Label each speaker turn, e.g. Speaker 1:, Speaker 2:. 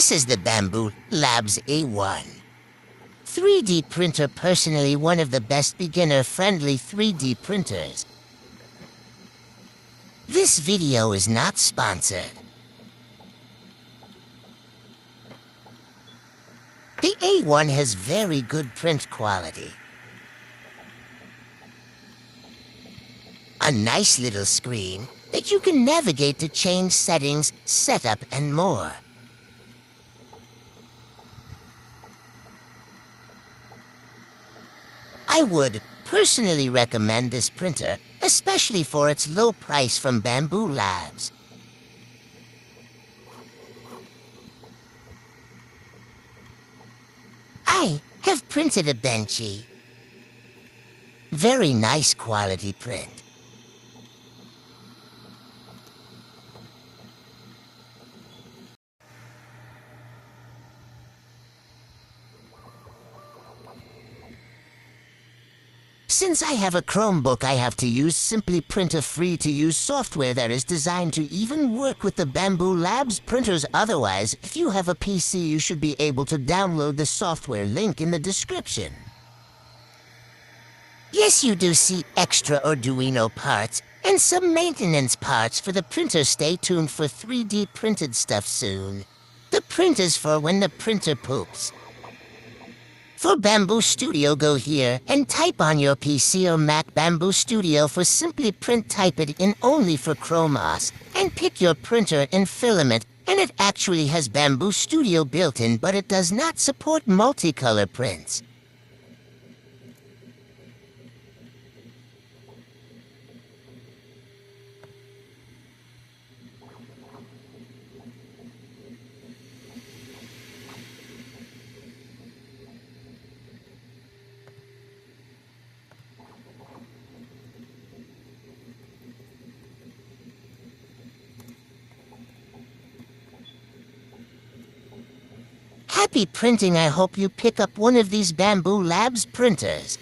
Speaker 1: This is the Bambulabs A1. 3D printer, personally one of the best beginner-friendly 3D printers. This video is not sponsored. The A1 has very good print quality. A nice little screen that you can navigate to change settings, setup, and more. I would personally recommend this printer, especially for its low price from Bambulabs. I have printed a benchy. Very nice quality print. Since I have a Chromebook, I have to use Simply Print, a free-to-use software that is designed to even work with the Bambulabs printers. Otherwise, if you have a PC, you should be able to download the software, link in the description. Yes, you do see extra Arduino parts and some maintenance parts for the printer. Stay tuned for 3D printed stuff soon. The print is for when the printer poops. For Bambu Studio, go here and type on your PC or Mac Bambu Studio. For Simply Print, type it in only for Chrome OS and pick your printer and filament, and it actually has Bambu Studio built in, but it does not support multicolor prints. Happy printing! I hope you pick up one of these Bambulabs printers.